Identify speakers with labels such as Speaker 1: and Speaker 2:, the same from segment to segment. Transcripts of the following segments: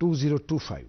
Speaker 1: 2025।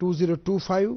Speaker 1: 2025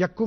Speaker 1: 1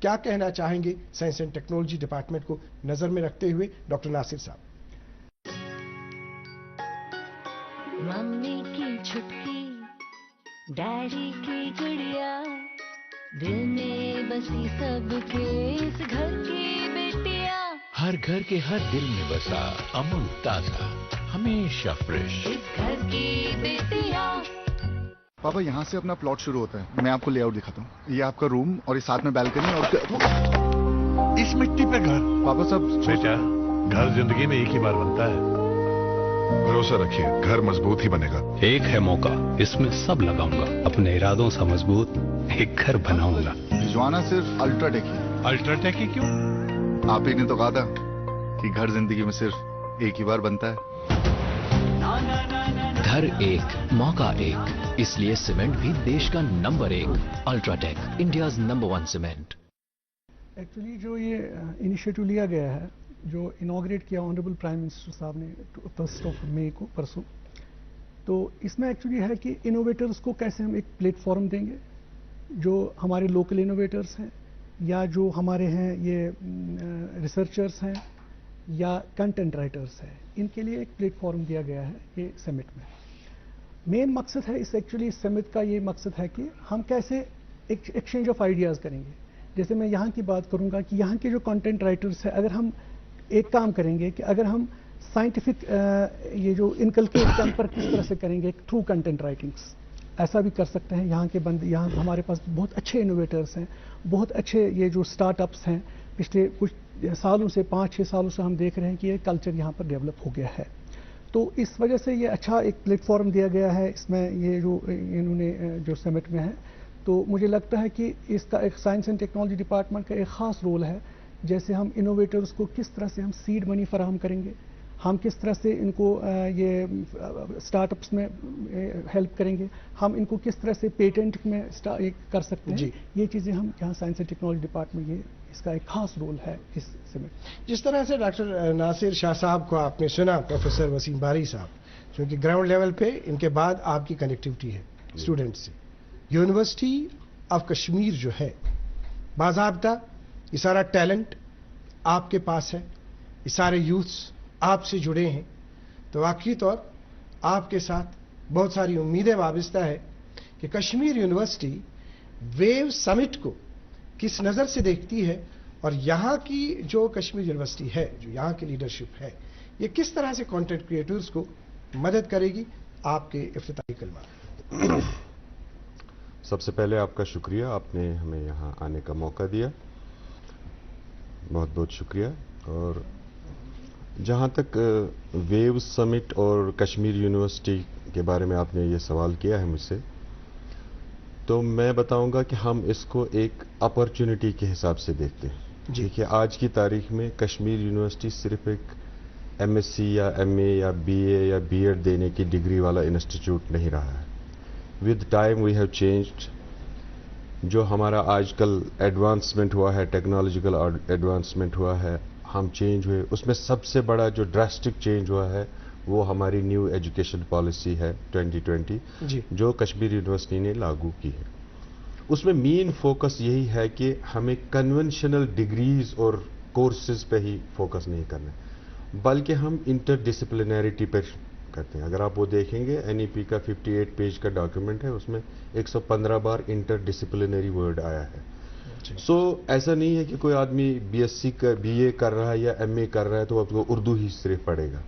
Speaker 1: کیا کہنا چاہیں گے سائنس اینڈ ٹیکنالوجی ڈپارٹمنٹ کو نظر میں رکھتے ہوئے ڈاکٹر ناصر صاحب؟
Speaker 2: ممی کی چھٹکی ڈیڈی کی گڑیا دل میں بسی سب کے اس گھر کی بیٹیاں
Speaker 3: ہر گھر کے ہر دل میں بسا امول تازہ ہمیشہ فریش
Speaker 2: اس گھر کی بیٹیاں.
Speaker 4: پاپا یہاں سے اپنا پلاٹ شروع ہوتا ہے. میں آپ کو لے آؤٹ دکھاتا ہوں. یہ آپ کا روم اور یہ ساتھ میں بالکنی اور
Speaker 3: اس مٹی پہ گھر.
Speaker 4: پاپا صاحب
Speaker 3: بیٹا گھر زندگی میں ایک ہی بار بنتا ہے.
Speaker 5: بھروسہ رکھیے گھر مضبوط ہی بنے گا.
Speaker 6: ایک ہے موقع اس میں سب لگاؤں گا اپنے ارادوں سے مضبوط ایک گھر بناؤں گا.
Speaker 4: بھجوانا صرف الٹرا ٹیک ہی.
Speaker 3: الٹرا ٹیک ہی کیوں؟
Speaker 4: آپ ہی نے تو کہا تھا کہ گھر زندگی میں صرف ایک ہی بار بنتا ہے.
Speaker 7: گھر ایک موقع ایک، اس لیے سیمنٹ بھی دیش کا نمبر 1 الٹرا ٹیک، انڈیاز نمبر 1 سیمنٹ.
Speaker 8: ایکچولی جو یہ انیشیٹو لیا گیا ہے، جو انوگریٹ کیا آنریبل پرائم منسٹر صاحب نے 1 مئی کو پرسوں، تو اس میں ایکچولی ہے کہ انوویٹرز کو کیسے ہم ایک پلیٹ فارم دیں گے. جو ہمارے لوکل انوویٹرز ہیں یا جو ہمارے ہیں یہ ریسرچرز ہیں یا کنٹینٹ رائٹرز ہیں، ان کے لیے ایک پلیٹ فارم دیا گیا ہے یہ سمٹ میں. مین مقصد ہے اس ایکچولی سمٹ کا یہ مقصد ہے کہ ہم کیسے ایکسچینج آف آئیڈیاز کریں گے. جیسے میں یہاں کی بات کروں گا کہ یہاں کے جو کنٹینٹ رائٹرز ہیں، اگر ہم ایک کام کریں گے کہ اگر ہم سائنٹیفک یہ جو انکلکیٹ ہم پر کس طرح سے کریں گے تھرو کنٹینٹ رائٹنگس، ایسا بھی کر سکتے ہیں. یہاں کے بندے، یہاں ہمارے پاس بہت اچھے انوویٹرز ہیں، بہت اچھے یہ جو اسٹارٹ اپس ہیں. پچھلے کچھ سالوں سے 5-6 سالوں سے ہم دیکھ رہے ہیں کہ یہ کلچر یہاں پر ڈیولپ ہو گیا ہے. تو اس وجہ سے یہ اچھا ایک پلیٹ فارم دیا گیا ہے اس میں، یہ جو انہوں نے جو سمٹ میں ہے. تو مجھے لگتا ہے کہ اس کا ایک سائنس اینڈ ٹیکنالوجی ڈپارٹمنٹ کا ایک خاص رول ہے. جیسے ہم انوویٹرز کو کس طرح سے ہم سیڈ منی فراہم کریں گے، ہم کس طرح سے ان کو یہ اسٹارٹ اپس میں ہیلپ کریں گے، ہم ان کو کس طرح سے پیٹنٹ میں کر سکتے ہیں. یہ چیزیں ہم یہاں سائنس اینڈ ٹیکنالوجی ڈپارٹمنٹ، یہ اس کا ایک خاص رول ہے اس سمٹ.
Speaker 1: جس طرح سے ڈاکٹر ناصر شاہ صاحب کو آپ نے سنا، پروفیسر وسیم باری صاحب، کیونکہ گراؤنڈ لیول پہ ان کے بعد آپ کی کنیکٹیوٹی ہے اسٹوڈنٹ سے. یونیورسٹی آف کشمیر جو ہے، باضابطہ یہ سارا ٹیلنٹ آپ کے پاس ہے، یہ سارے یوتھس آپ سے جڑے ہیں، تو واقعی طور آپ کے ساتھ بہت ساری امیدیں وابستہ ہے کہ کشمیر یونیورسٹی ویو سمٹ کو کس نظر سے دیکھتی ہے، اور یہاں کی جو کشمیر یونیورسٹی ہے، جو یہاں کی لیڈرشپ ہے، یہ کس طرح سے کانٹینٹ کریٹرز کو مدد کرے گی. آپ کے افتتاحی کلمات.
Speaker 9: سب سے پہلے آپ کا شکریہ، آپ نے ہمیں یہاں آنے کا موقع دیا، بہت بہت شکریہ. اور جہاں تک ویو سمٹ اور کشمیر یونیورسٹی کے بارے میں آپ نے یہ سوال کیا ہے مجھ سے، تو میں بتاؤں گا کہ ہم اس کو ایک اپرچونٹی کے حساب سے دیکھتے ہیں. دیکھیے آج کی تاریخ میں کشمیر یونیورسٹی صرف ایک MSc یا MA یا BA یا B.Ed دینے کی ڈگری والا انسٹیٹیوٹ نہیں رہا ہے. With time we have changed. جو ہمارا آج کل ایڈوانسمنٹ ہوا ہے، ٹیکنالوجیکل ایڈوانسمنٹ ہوا ہے، ہم چینج ہوئے. اس میں سب سے بڑا جو ڈراسٹک چینج ہوا ہے وہ ہماری نیو ایجوکیشن پالیسی ہے 2020 جو کشمیر یونیورسٹی نے لاگو کی ہے. اس میں مین فوکس یہی ہے کہ ہمیں کنونشنل ڈگریز اور کورسز پہ ہی فوکس نہیں کرنا، بلکہ ہم انٹر ڈسپلنیرٹی پہ کرتے ہیں. اگر آپ وہ دیکھیں گے NEP کا 58 پیج کا ڈاکیومنٹ ہے، اس میں 115 بار انٹر ڈسپلنری ورڈ آیا ہے. سو ایسا نہیں ہے کہ کوئی آدمی BSc کا BA کر رہا ہے یا MA کر رہا ہے تو اب وہ اردو ہی صرف پڑھے گا.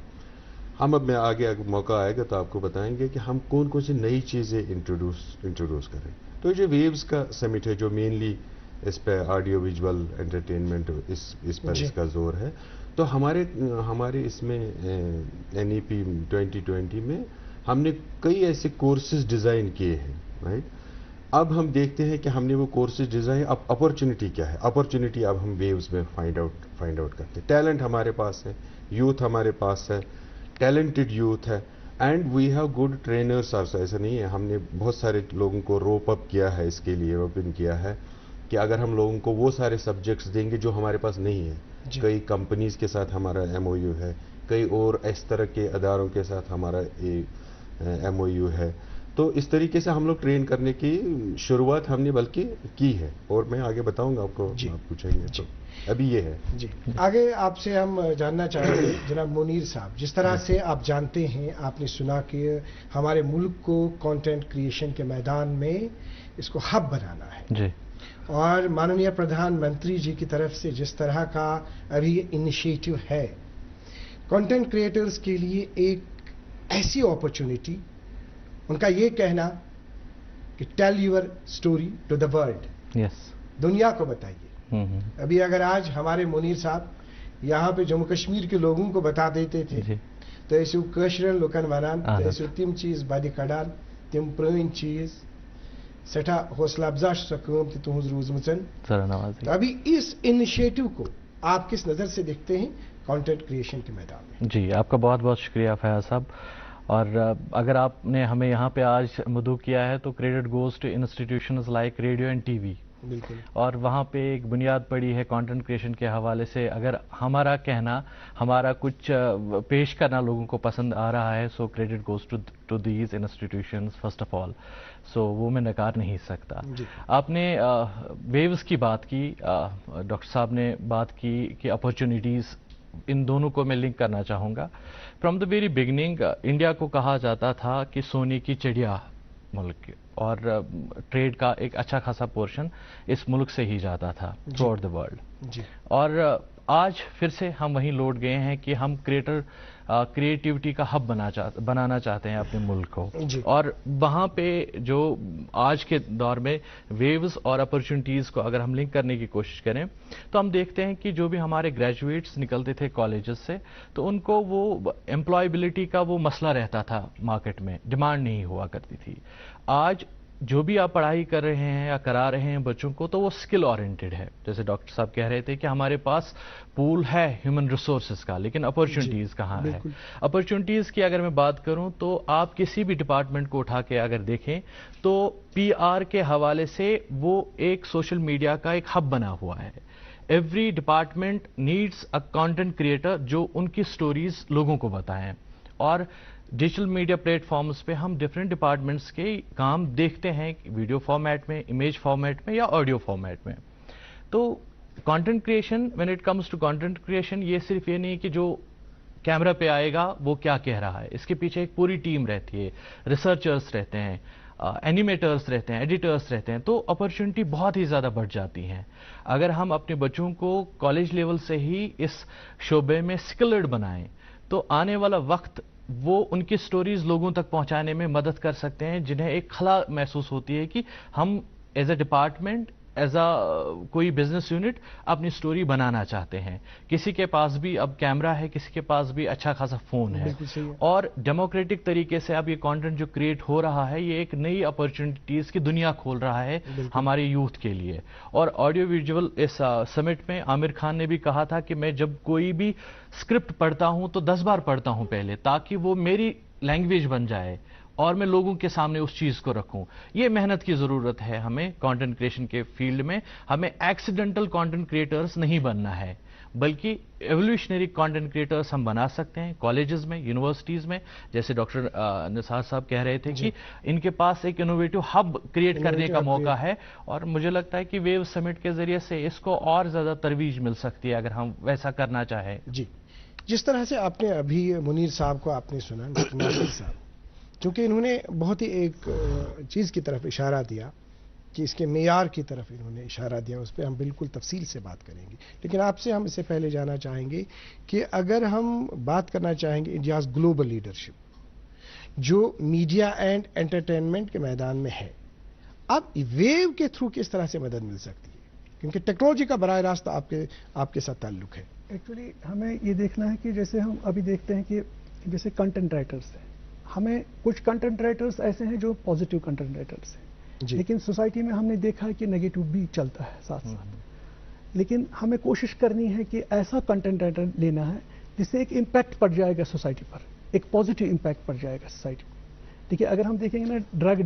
Speaker 9: ہم اب میں آگے موقع آئے گا تو آپ کو بتائیں گے کہ ہم کون کون سی نئی چیزیں انٹروڈیوس کریں. تو یہ ویوز کا سمٹ ہے جو مینلی اس پہ آڈیو ویژول انٹرٹینمنٹ اس پر اس کا زور ہے. تو ہمارے اس میں NEP 2020 میں ہم نے کئی ایسے کورسز ڈیزائن کیے ہیں. رائٹ، اب ہم دیکھتے ہیں کہ ہم نے وہ کورسز ڈیزائن، اب اپرچونٹی کیا ہے. اپرچونٹی اب ہم ویوز میں فائنڈ آؤٹ کرتے ہیں. ٹیلنٹ ہمارے پاس ہے، یوتھ ہمارے پاس ہے، ٹیلنٹڈ یوتھ ہے، and we have good trainers also. ایسا نہیں ہے، ہم نے بہت سارے لوگوں کو روپ اپ کیا ہے، اس کے لیے اوپن کیا ہے کہ اگر ہم لوگوں کو وہ سارے سبجیکٹس دیں گے جو ہمارے پاس نہیں ہے. کئی کمپنیز کے ساتھ ہمارا MOU ہے، کئی اور اس طرح کے اداروں کے ساتھ ہمارا MOU ہے. تو اس طریقے سے ہم لوگ ٹرین کرنے کی شروعات ہم نے بلکہ کی ہے، اور میں آگے بتاؤں گا آپ کو، آپ پوچھیں گے تو ابھی یہ ہے.
Speaker 1: جی آگے آپ سے ہم جاننا چاہیں گے جناب منیر صاحب، جس طرح سے آپ جانتے ہیں، آپ نے سنا کہ ہمارے ملک کو کنٹینٹ کریشن کے میدان میں اس کو ہب بنانا ہے
Speaker 10: جی،
Speaker 1: اور ماننیہ پردھان منتری جی کی طرف سے جس طرح کا ابھی انیشیٹو ہے کنٹینٹ کریٹرز کے لیے ایک ایسی اپرچونٹی، ان کا یہ کہنا کہ tell your story to the world,
Speaker 10: yes,
Speaker 1: دنیا کو بتائیے. ابھی اگر آج ہمارے منیر صاحب یہاں پہ جموں کشمیر کے لوگوں کو بتا دیتے تھے تو ایسے کشرن لکن ونان تو ایسے تم چیز بدِ کڑان، تم پرٲنۍ چیز سٹھا حوصلہ افزا سو کام تہ تہذ روزمچن. تو ابھی اس انیشیٹو کو آپ کس نظر سے دیکھتے ہیں کنٹینٹ کریشن کے میدان میں؟
Speaker 10: جی، آپ کا بہت بہت شکریہ فیاض صاحب. اور اگر آپ نے ہمیں یہاں پہ آج مدعو کیا ہے تو credit goes to institutions like radio and T V,
Speaker 1: بالکل،
Speaker 10: اور وہاں پہ ایک بنیاد پڑی ہے کنٹینٹ کریشن کے حوالے سے. اگر ہمارا کہنا، ہمارا کچھ پیش کرنا لوگوں کو پسند آ رہا ہے، so credit goes to these institutions first of all, so وہ میں نکار نہیں سکتا. آپ نے ویوز کی بات کی، ڈاکٹر صاحب نے بات کی کہ اپرچونیٹیز، ان دونوں کو میں لنک کرنا چاہوں گا. From the very beginning India کو کہا جاتا تھا کہ سونے کی چڑیا ملک، اور ٹریڈ کا ایک اچھا خاصا پورشن اس ملک سے ہی جاتا تھا تھرو آؤٹ دا ورلڈ. اور آج پھر سے ہم وہیں لوٹ گئے ہیں کہ ہم کریٹیوٹی کا ہب بنانا چاہتے ہیں اپنے ملک کو. اور وہاں پہ جو آج کے دور میں ویوز اور اپرچونٹیز کو اگر ہم لنک کرنے کی کوشش کریں تو ہم دیکھتے ہیں کہ جو بھی ہمارے گریجویٹس نکلتے تھے کالجز سے، تو ان کو وہ امپلائبلٹی کا وہ مسئلہ رہتا تھا، مارکیٹ میں ڈیمانڈ نہیں ہوا کرتی تھی. آج جو بھی آپ پڑھائی کر رہے ہیں یا کرا رہے ہیں بچوں کو، تو وہ اسکل اورینٹڈ ہے. جیسے ڈاکٹر صاحب کہہ رہے تھے کہ ہمارے پاس پول ہے ہیومن ریسورسز کا، لیکن اپرچونٹیز کہاں ہے؟ اپرچونٹیز کی اگر میں بات کروں تو آپ کسی بھی ڈپارٹمنٹ کو اٹھا کے اگر دیکھیں تو پی آر کے حوالے سے وہ ایک سوشل میڈیا کا ایک ہب بنا ہوا ہے. Every department needs a content creator جو ان کی سٹوریز لوگوں کو بتائیں. اور ڈیجیٹل میڈیا پلیٹ فارمز پہ ہم ڈفرینٹ ڈپارٹمنٹس کے کام دیکھتے ہیں، ویڈیو فارمیٹ میں، امیج فارمیٹ میں یا آڈیو فارمیٹ میں. تو content creation, when it comes to content creation, یہ صرف یہ نہیں کہ جو کیمرہ پہ آئے گا وہ کیا کہہ رہا ہے، اس کے پیچھے ایک پوری ٹیم رہتی ہے، ریسرچرز رہتے ہیں، اینیمیٹرز رہتے ہیں، ایڈیٹرز رہتے ہیں. تو اپرچونٹی بہت ہی زیادہ بڑھ جاتی ہیں اگر ہم اپنے بچوں کو کالج لیول سے ہی اس شعبے میں اسکلڈ بنائیں. تو آنے والا وقت وہ ان کی سٹوریز لوگوں تک پہنچانے میں مدد کر سکتے ہیں، جنہیں ایک خلا محسوس ہوتی ہے کہ ہم as a department, as a کوئی بزنس یونٹ اپنی سٹوری بنانا چاہتے ہیں. کسی کے پاس بھی اب کیمرہ ہے، کسی کے پاس بھی اچھا خاصا فون ہے، اور ڈیموکریٹک طریقے سے اب یہ کانٹینٹ جو کریٹ ہو رہا ہے، یہ ایک نئی اپرچونٹیز کی دنیا کھول رہا ہے ہمارے یوتھ کے لیے. اور آڈیو ویژول اس سمٹ میں عامر خان نے بھی کہا تھا کہ میں جب کوئی بھی اسکرپٹ پڑھتا ہوں تو 10 بار پڑھتا ہوں پہلے، تاکہ وہ میری لینگویج بن جائے اور میں لوگوں کے سامنے اس چیز کو رکھوں. یہ محنت کی ضرورت ہے ہمیں کانٹینٹ کریشن کے فیلڈ میں. ہمیں ایکسیڈنٹل کانٹینٹ کریٹرز نہیں بننا ہے، بلکہ ایولیوشنری کانٹینٹ کریٹرز ہم بنا سکتے ہیں کالجز میں، یونیورسٹیز میں. جیسے ڈاکٹر نثار صاحب کہہ رہے تھے کہ ان کے پاس ایک انوویٹو ہب کریٹ کرنے کا موقع ہے، اور مجھے لگتا ہے کہ ویو سمٹ کے ذریعے سے اس کو اور زیادہ ترویج مل سکتی ہے اگر ہم ویسا کرنا چاہیں.
Speaker 1: جی، جس طرح سے آپ نے ابھی منیر صاحب کو آپ نے سنا، ناصر صاحب، چونکہ انہوں نے بہت ہی ایک چیز کی طرف اشارہ دیا کہ اس کے معیار کی طرف انہوں نے اشارہ دیا، اس پہ ہم بالکل تفصیل سے بات کریں گے. لیکن آپ سے ہم اس سے پہلے جاننا چاہیں گے کہ اگر ہم بات کرنا چاہیں گے انڈیاز گلوبل لیڈرشپ جو میڈیا اینڈ انٹرٹینمنٹ کے میدان میں ہے، اب ویو کے تھرو کس طرح سے مدد مل سکتی ہے؟ کیونکہ ٹیکنالوجی کا براہ راست آپ کے ساتھ تعلق ہے.
Speaker 8: ایکچولی ہمیں یہ دیکھنا ہے کہ جیسے ہم ابھی دیکھتے ہیں کہ جیسے کنٹینٹ رائٹرس ہیں، ہمیں کچھ کنٹینٹ رائٹرس ایسے ہیں جو پازیٹیو کنٹینٹ رائٹرس ہیں، لیکن سوسائٹی میں ہم نے دیکھا ہے کہ نیگیٹو بھی چلتا ہے ساتھ ساتھ. لیکن ہمیں کوشش کرنی ہے کہ ایسا کنٹینٹ رائٹر لینا ہے جس سے ایک امپیکٹ پڑ جائے گا سوسائٹی پر، ایک پازیٹیو امپیکٹ پڑ جائے گا سوسائٹی پر. دیکھیے اگر ہم دیکھیں گے نا ڈرگ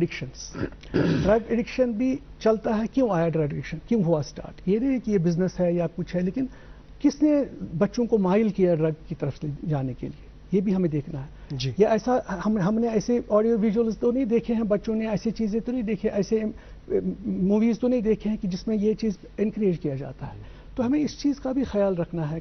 Speaker 8: ایڈکشن بھی چلتا ہے. کیوں آیا ڈرگ ایڈکشن، کیوں ہوا اسٹارٹ؟ یہ نہیں کہ یہ بزنس ہے یا کچھ ہے، لیکن کس نے بچوں کو مائل کیا ڈرگ کی طرف جانے کے لیے؟ یہ بھی ہمیں دیکھنا ہے
Speaker 1: جی
Speaker 8: یہ ایسا ہم نے ایسے آڈیو ویژولز تو نہیں دیکھے ہیں، بچوں نے ایسی چیزیں تو نہیں دیکھے، ایسے موویز تو نہیں دیکھے ہیں کہ جس میں یہ چیز انکریج کیا جاتا ہے. تو ہمیں اس چیز کا بھی خیال رکھنا ہے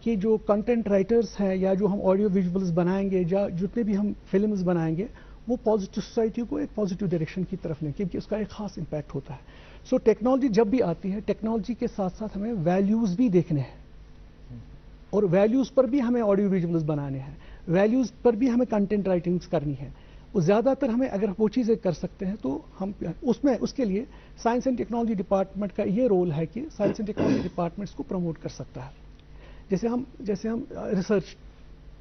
Speaker 8: کہ جو کنٹینٹ رائٹرز ہیں یا جو ہم آڈیو ویژولز بنائیں گے یا جتنے بھی ہم فلمز بنائیں گے وہ پازیٹیو سوسائٹی کو ایک پازیٹیو ڈائریکشن کی طرف لیں، کیونکہ اس کا ایک خاص امپیکٹ ہوتا ہے. سو ٹیکنالوجی جب بھی آتی ہے، ٹیکنالوجی کے ساتھ ساتھ ہمیں ویلیوز بھی دیکھنے ہیں، اور ویلیوز پر بھی ہمیں آڈیو ویژولز بنانے ہیں، ویلیوز پر بھی ہمیں کنٹینٹ رائٹنگز کرنی ہے. وہ زیادہ تر ہمیں اگر وہ چیزیں کر سکتے ہیں تو ہم اس کے لیے سائنس اینڈ ٹیکنالوجی ڈپارٹمنٹ کا یہ رول ہے کہ سائنس اینڈ ٹیکنالوجی ڈپارٹمنٹ اس کو پروموٹ کر سکتا ہے. جیسے ہم ریسرچ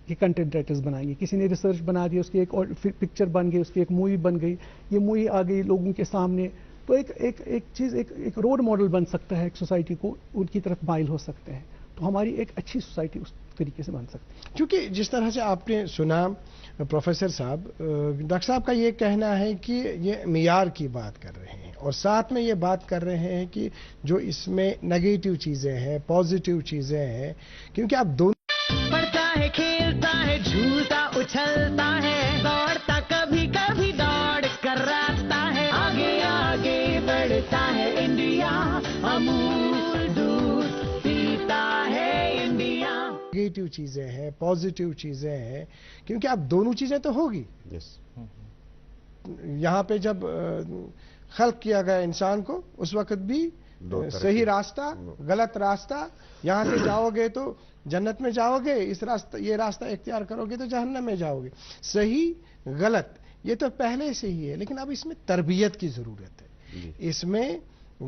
Speaker 8: کے کنٹینٹ رائٹرز بنائیں گے، کسی نے ریسرچ بنا دیا، اس کی ایک پکچر بن گئی، اس کی ایک مووی بن گئی، یہ مووی آ گئی لوگوں کے سامنے، تو ایک چیز ایک رول ماڈل بن سکتا ہے، ایک سوسائٹی کو ان کی طرف مائل ہو سکتے ہیں، تو ہماری ایک اچھی سوسائٹی اس طریقے سے بن سکتی ہے.
Speaker 1: کیونکہ جس طرح سے آپ نے سنا پروفیسر صاحب، ڈاکٹر صاحب کا یہ کہنا ہے کہ یہ معیار کی بات کر رہے ہیں اور ساتھ میں یہ بات کر رہے ہیں کہ جو اس میں نگیٹو چیزیں ہیں، پازیٹیو چیزیں ہیں، کیونکہ آپ دونوں
Speaker 11: پڑھتا ہے، کھیلتا ہے، جھولتا اچھلتا ہے، دوڑتا کبھی کبھی دوڑ کر رہتا ہے، آگے آگے بڑھتا ہے انڈیا، امول دودھ پیتا ہے انڈیا.
Speaker 1: نگیٹو چیزیں ہیں، پازیٹیو چیزیں ہیں، کیونکہ اب دونوں چیزیں تو ہوگی. یہاں پہ جب خلق کیا گیا انسان کو اس وقت بھی صحیح راستہ، غلط راستہ، یہاں سے جاؤ گے تو جنت میں جاؤ گے، یہ راستہ اختیار کرو گے تو جہنم میں جاؤ گے. صحیح غلط یہ تو پہلے سے ہی ہے، لیکن اب اس میں تربیت کی ضرورت ہے، اس میں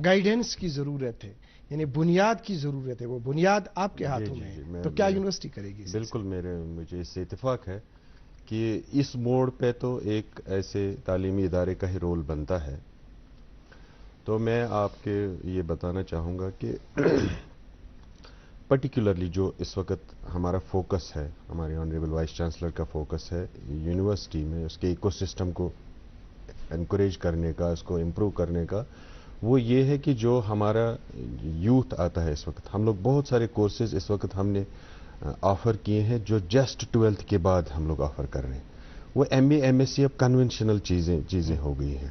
Speaker 1: گائیڈنس کی ضرورت ہے، یعنی بنیاد کی ضرورت ہے. وہ بنیاد آپ کے ہاتھوں میں ہے، تو کیا یونیورسٹی کرے گی؟
Speaker 9: بالکل مجھے اس سے اتفاق ہے کہ اس موڑ پہ تو ایک ایسے تعلیمی ادارے کا ہی رول بنتا ہے. تو میں آپ کے یہ بتانا چاہوں گا کہ پرٹیکولرلی جو اس وقت ہمارا فوکس ہے، ہمارے آنریبل وائس چانسلر کا فوکس ہے یونیورسٹی میں اس کے ایکو سسٹم کو انکریج کرنے کا، اس کو امپروو کرنے کا، وہ یہ ہے کہ جو ہمارا یوتھ آتا ہے اس وقت، ہم لوگ بہت سارے کورسز اس وقت ہم نے آفر کیے ہیں جو جسٹ 12th کے بعد ہم لوگ آفر کر رہے ہیں. وہ M A M S C اب کنونشنل چیزیں ہو گئی ہیں.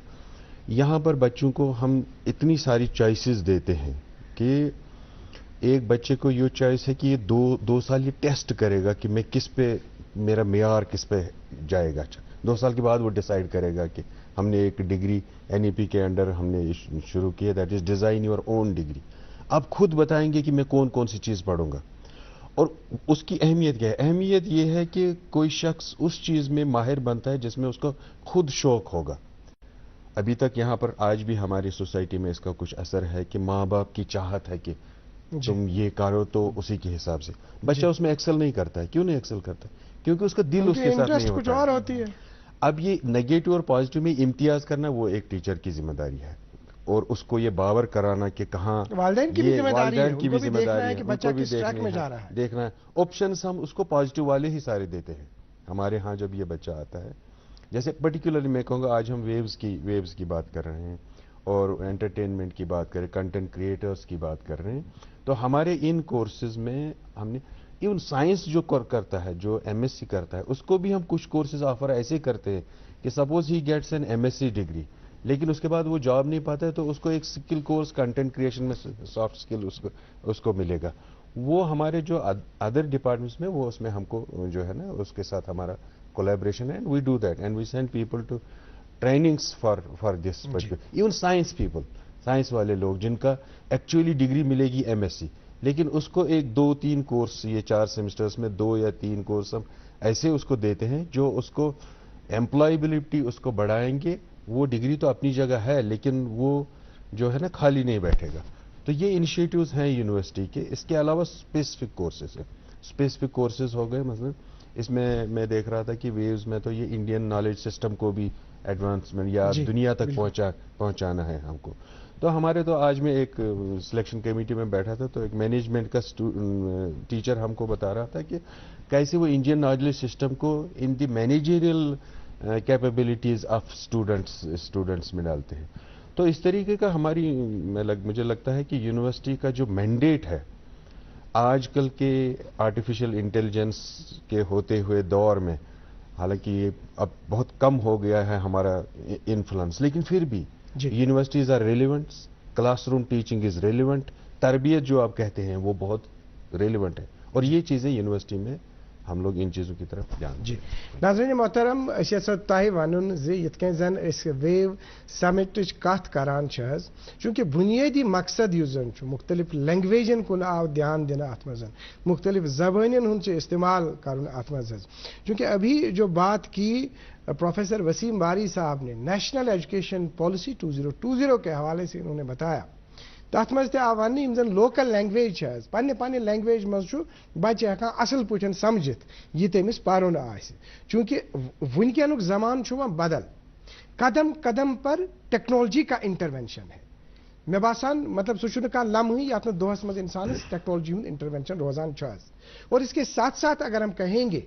Speaker 9: یہاں پر بچوں کو ہم اتنی ساری چوائسز دیتے ہیں کہ ایک بچے کو یہ چوائس ہے کہ یہ دو سال یہ ٹیسٹ کرے گا کہ میں کس پہ، میرا معیار کس پہ جائے گا. 2 سال کے بعد وہ ڈیسائیڈ کرے گا کہ ہم نے ایک ڈگری این ای پی کے انڈر ہم نے شروع کی ہے، that is design your own degree. آپ خود بتائیں گے کہ میں کون سی چیز پڑھوں گا. اور اس کی اہمیت کیا ہے؟ اہمیت یہ ہے کہ کوئی شخص اس چیز میں ماہر بنتا ہے جس میں اس کو خود شوق ہوگا. ابھی تک یہاں پر آج بھی ہماری سوسائٹی میں اس کا کچھ اثر ہے کہ ماں باپ کی چاہت ہے کہ تم یہ کرو تو اسی کے حساب سے بچہ اس میں ایکسل نہیں کرتا ہے. کیوں نہیں ایکسل کرتا ہے؟ کیونکہ اس کا دل اس کے ساتھ نہیں ہوتا.
Speaker 1: کچھ اور ہوتی ہے.
Speaker 9: اب یہ نیگیٹو اور پازیٹو میں امتیاز کرنا وہ ایک ٹیچر کی ذمہ داری ہے، اور اس کو یہ باور کرانا کہ کہاں
Speaker 1: والدین کی بھی ذمہ داری ہے،
Speaker 9: والدین کی بھی ذمہ داری ہے
Speaker 1: کہ بچہ کس ٹریک میں جا رہا ہے.
Speaker 9: دیکھنا ہے. آپشنز ہم اس کو پازیٹو والے ہی سارے دیتے ہیں. ہمارے ہاں جب یہ بچہ آتا ہے، جیسے پرٹیکولرلی میں کہوں گا آج ہم ویوز کی بات کر رہے ہیں اور انٹرٹینمنٹ کی بات کریں، کنٹینٹ کریٹرز کی بات کر رہے ہیں، تو ہمارے ان کورسز میں ہم نے ایون سائنس جو کرتا ہے، جو ایم ایس سی کرتا ہے، اس کو بھی ہم کچھ کورسز آفر ایسے کرتے ہیں کہ suppose he gets an M S C degree, لیکن اس کے بعد وہ جاب نہیں پاتا ہے تو اس کو ایک اسکل کورس کنٹینٹ کریشن میں سافٹ اسکل اس کو ملے گا. وہ ہمارے جو ادر ڈپارٹمنٹس میں وہ اس میں ہم کو جو ہے نا اس کے ساتھ ہمارا کولیبریشن ہے. We do that and we send people to trainings for this. Even science people, science والے لوگ جن کا ایکچولی ڈگری ملے گی ایم ایس سی، لیکن اس کو 1-2-3 کورس، یہ 4 سیمسٹرز میں 2 یا 3 کورس ہم ایسے اس کو دیتے ہیں جو اس کو امپلائبلٹی اس کو بڑھائیں گے. وہ ڈگری تو اپنی جگہ ہے لیکن وہ جو ہے نا خالی نہیں بیٹھے گا. تو یہ انیشیٹوز ہیں یونیورسٹی کے. اس کے علاوہ اسپیسیفک کورسز ہیں. اسپیسیفک کورسز ہو گئے، مثلا اس میں میں دیکھ رہا تھا کہ ویوز میں تو یہ انڈین نالج سسٹم کو بھی ایڈوانسمنٹ یا دنیا تک پہنچانا ہے ہم کو. تو ہمارے تو آج میں ایک سلیکشن کمیٹی میں بیٹھا تھا، تو ایک مینجمنٹ کا ٹیچر ہم کو بتا رہا تھا کہ کیسے وہ انڈین نالج سسٹم کو ان دی مینیجریل کیپیبلٹیز آف اسٹوڈنٹس میں ڈالتے ہیں. تو اس طریقے کا مجھے لگتا ہے کہ یونیورسٹی کا جو مینڈیٹ ہے آج کل کے آرٹیفیشل انٹیلیجنس کے ہوتے ہوئے دور میں حالانکہ یہ اب بہت کم ہو گیا ہے ہمارا انفلوئنس، لیکن پھر بھی universities are relevant, classroom teaching is relevant, تربیت جو آپ کہتے ہیں وہ بہت ریلیونٹ ہے، اور یہ چیزیں یونیورسٹی میں ہم لوگ ان چیزوں کی طرف جان
Speaker 1: جی ناظرین محترم یژھو تۄہہِ وَنُن زِ یِتھ کٔنۍ زن أسۍ ویو سمٹٕچ کتھ کران چھِ حظ چوٗنٛکہِ بُنیٲدی مقصد یُس زن چھُ مختلف لینگویجن کُن آو دھیان دِنہٕ اتھ منٛز مختلف زبانن ہُنٛد چھُ استعمال کرُن اتھ منٛز حظ چوٗنٛکہِ ابھی جو بات کی پروفیسر وسیم باری صاحب نے نیشنل ایجوکیشن پالیسی 2020 کے حوالے سے انہوں نے بتایا تَتھ منٛز تہِ آو وننہٕ یِم زن لوکل لینگویج چھِ حظ پننہِ لینگویج منٛز چھُ بچہِ ہٮ۪کان اصل پٲٹھۍ سمجھِتھ یہِ تٔمِس پرُن آسہِ چوٗنٛکہِ وٕنکٮ۪نُک زمانہٕ چھُ وۄنۍ بدل قدم قدم پر ٹیکنالوجی کا انٹروینشن ہے مےٚ باسان مطلب سُہ چھُنہٕ کانٛہہ لمحہٕے یتھ منٛز دۄہس منٛز انسانس ٹیکنالوجی ہُنٛد انٹروینشن روزان چھُ حظ اور اس کے ساتھ ساتھ اگر ہم کہیں گے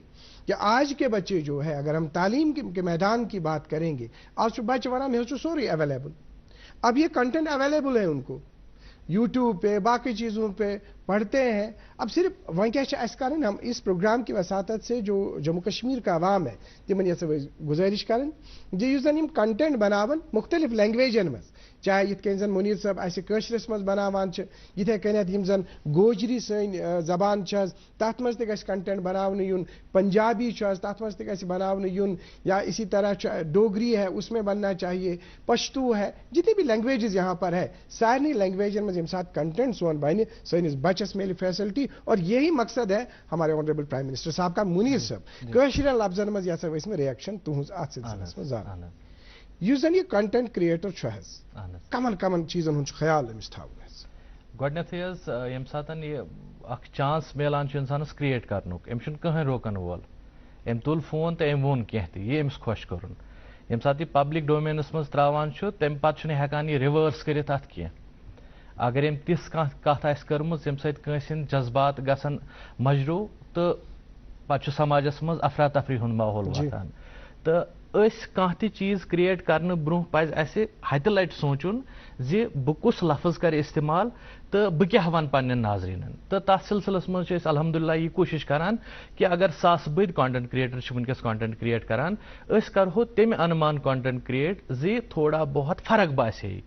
Speaker 1: کہ آج کے بچے جو ہے اگر ہم تعلیم کے میدان کی بات کریں گے آج چھُ بچہ ونان مےٚ حظ چھُ سورُے اویلیبل اب یہ کنٹینٹ اویلیبل ہے ان کو یوٹیوب پہ باقی چیزوں پہ پڑھتے ہیں اب صرف وہیں کیا کریں ہم اس پروگرام کی وساطت سے جو جموں کشمیر کا عوام ہے تمن یہ گزارش کریں یُس زن یم کنٹینٹ بناون مختلف لینگویجن مز چاہے یِتھ کٔنۍ زن منیر صٲب اسہِ کٲشرِس منٛز بناوان چھِ یِتھے کٔنٮ۪تھ یِم زن گوجری سٲنۍ زبان چھِ حظ تتھ منٛز تہِ گژھِ کنٹینٹ بناونہٕ یُن پنجابی چھُ حظ تتھ منٛز تہِ گژھِ بناونہٕ یُن یا اسی طرح ڈوگری ہے اس میں بننا چاہیے پشتو ہے جتنی بھی لینگویجز یہاں پر ہے سارنی لینگویجن میں ییٚمہِ ساتہٕ کنٹینٹ سون بنہِ سٲنِس بچس میلہِ فیسلٹی اور یہی مقصد ہے ہمارے آنریبل پرائم منسٹر صاحب کا منیر صاحب کٲشرٮ۪ن لفظن منٛز یژھو أسۍ مےٚ رِیکشن تُہنٛز اتھ سلسلس منٛز زانُن یُس زن یہ کنٹینٹ کریٹر چھُ حظ کمن چیزن ہُنٛد چھُ خیال أمِس تھاوُن حظ
Speaker 10: گۄڈنیٚتھٕے حظ ییٚمہِ ساتہٕ یہِ اکھ چانس میلان چھُ انسانس کریٹ کرنُک أمِس چھُنہٕ کٕہٕنۍ روکن وول أمۍ تُل فون تہٕ أمۍ ووٚن کینٛہہ تہِ یہِ أمِس خۄش کوٚرُن ییٚمہِ ساتہٕ یہِ پبلک ڈومینس منٛز تراوان چھُ تمہِ پتہٕ چھُنہٕ ہٮ۪کان یہِ رِوٲرس کٔرِتھ اتھ کینٛہہ اگر أمۍ تِژھ کانٛہہ کتھ آسہِ کٔرمٕژ ییٚمہِ سۭتۍ کٲنٛسہِ ہٕنٛدۍ جذبات گژھن مجروٗح تہٕ پتہٕ چھُ سماجس منٛز افراتفری ہُنٛد ماحول واتان تہٕ أسۍ کانٛہہ تہِ چیٖز کریٹ کرنہٕ برونٛہہ پزِ اسہِ ہتہِ لٹہِ سونٛچُن زِ بہٕ کُس لفظ کرٕ استعمال تہٕ بہٕ کیٛاہ ونہٕ پننٮ۪ن ناظریٖنن تہٕ تتھ سلسلس منٛز چھِ أسۍ الحمدللہ یہِ کوٗشش کران کہِ اگر ساسہٕ بٔدۍ کانٹینٹ کریٹر چھِ وٕنکیٚس کانٹینٹ کریٹ کران أسۍ کرہو تمہِ انمان کانٹینٹ کریٹ زِ تھوڑا بہت فرق باسہِ ہے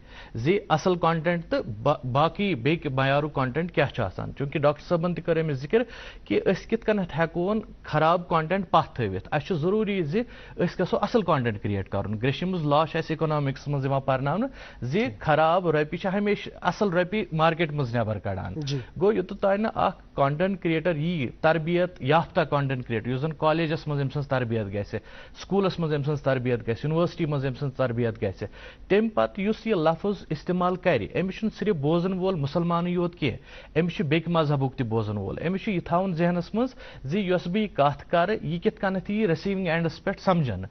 Speaker 10: زِ اصل کانٹینٹ تہٕ باقی بیٚکہِ معیارُک کانٹینٹ کیٛاہ چھُ آسان چوٗنٛکہِ ڈاکٹر صٲبن تہِ کٔر أمِس ذِکر کہِ أسۍ کِتھ کٔنٮ۪تھ ہٮ۪کون خراب کانٹینٹ پتھ تھٲوِتھ اسہِ چھُ ضروٗری زِ أسۍ گژھو اصل کانٹینٹ کریٹ کرُن گریشمٕز لا چھُ اسہِ اِکنامکس منٛز یِوان پرناونہٕ زِ خراب رۄپیہِ چھِ ہمیشہِ اصل رۄپیہِ مارکیٹ منٛز نٮ۪بر کڑان گوٚو یوٚتتھ تانۍ نہٕ اکھ کانٹینٹ کریٹر ییہِ تربیت یافتہ کانٹینٹ کریٹر یُس زن کالیجس منٛز أمۍ سٕنٛز تربیت گژھِ سکوٗلس منٛز أمۍ سٕنٛز تربیت گژھِ یونیورسٹی منٛز أمۍ سٕنٛز تربیت گژھِ تمہِ پتہٕ یُس یہِ لفظ استعمال کرِ أمِس چھُنہٕ صرف بوزن وول مُسلمانٕے یوت کینٛہہ أمِس چھُ بیٚکہِ مذہبُک تہِ بوزن وول أمِس چھُ یہِ تھاوُن ذہنس منٛز زِ یۄس بہٕ یہِ کتھ کرٕ یہِ کِتھ کٔنٮ۪تھ یی رٔسیٖوِنٛگ اینڈس پٮ۪ٹھ سمجھنہٕ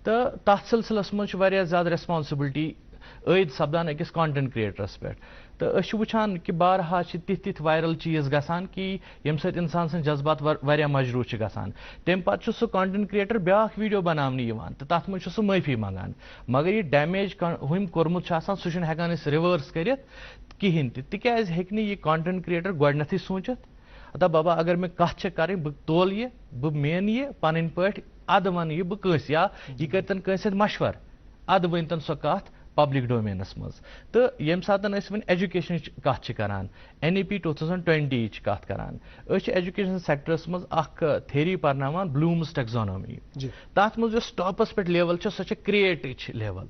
Speaker 10: تہٕ تتھ سلسلس منٛز چھُ واریاہ زیادٕ ریسپانسبلٹی عٲید سپدان أکِس کانٹینٹ کریٹرس پٮ۪ٹھ تہٕ أسۍ چھِ وٕچھان کہِ بارہا چھِ تِتھۍ وایرل چیٖز گژھان کہِ ییٚمہِ سۭتۍ اِنسان سٕنٛدۍ جذبات واریاہ مجروٗح چھِ گژھان تمہِ پتہٕ چھُ سُہ کانٹینٹ کریٹر بیٛاکھ ویٖڈیو بناونہٕ یِوان تہٕ تتھ منٛز چھُ سُہ معٲفی منٛگان مگر یہِ ڈیمیج ہُمۍ کوٚرمُت چھُ آسان سُہ چھُنہٕ ہٮ۪کان أسۍ رِوٲرس کٔرِتھ کِہینۍ تہِ تِکیٛازِ ہیٚکہِ نہٕ یہِ کانٹینٹ کریٹر گۄڈنیتھٕے سوٗنٛچِتھ دپ بابا اگر مےٚ کتھ چھےٚ کرٕنۍ بہٕ تولہٕ یہِ بہٕ مینہٕ یہِ پنٕنۍ پٲٹھۍ ادٕ ونہٕ یہِ بہٕ کٲنٛسہِ یا یہِ کٔرۍتن کٲنٛسہِ سۭتۍ مشور ادٕ ؤنۍتن سۄ کتھ پبلک ڈومینس منٛز تہٕ ییٚمہِ ساتہٕ أسۍ وۄنۍ ایجوکیشنٕچ کتھ چھِ کران NEP 2020 یِچ کتھ کران أسۍ چھِ ایجوکیشن سیکٹرس منٛز اکھ تھیری پرناوان بلوٗمز ٹیکزانومی تتھ منٛز یۄس ٹاپس پٮ۪ٹھ لیول چھِ سۄ چھِ کریٹٕچ لیول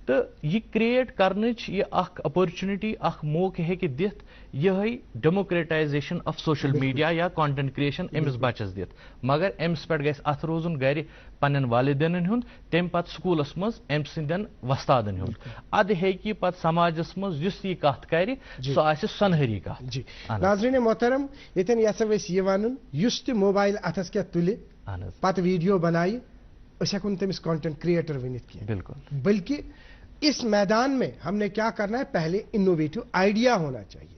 Speaker 10: تہٕ یہِ کریٹ کرنٕچ یہِ اکھ اپرچُنٹی اکھ موقعہٕ ہیٚکہِ دِتھ یِہے ڈیموکریٹایزیشن آف سوشل میڈیا یا کانٹینٹ کریشن أمِس بچس دِتھ مگر أمِس پٮ۪ٹھ گژھِ اتھ روزُن گرِ پننٮ۪ن والدینن ہُنٛد تمہِ پتہٕ سکوٗلس منٛز أمۍ سٕنٛدٮ۪ن وۄستادن ہُنٛد ادٕ ہیٚکہِ یہِ پتہٕ سماجس منٛز یُس یہِ کتھ کرِ سۄ آسہِ سۄنہری کتھ
Speaker 1: ناظریٖن محترم ییٚتٮ۪ن یژھو أسۍ یہِ ونُن یُس تہِ موبایل اتھس کٮ۪تھ تُلہِ پتہٕ ویٖڈیو بنایہِ أسۍ ہٮ۪کو نہٕ تٔمِس کانٹینٹ کریٹر ؤنِتھ کینٛہہ
Speaker 10: بالکل
Speaker 1: بلکہ اس میدان میں ہم نے کیا کرنا ہے پہلے انوویٹو آئیڈیا ہونا چاہیے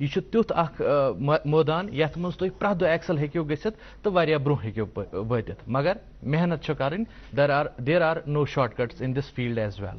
Speaker 10: یہ تیُتھ اکھ مٲدان یتھ منٛز تُہۍ پرٛٮ۪تھ دۄہ ایکسل ہیٚکِو گٔژھِتھ تہٕ واریاہ برٛونٛہہ ہیٚکِو وٲتِتھ مگر محنت چھِ کَرٕنۍ there are no shortcuts in this field as well.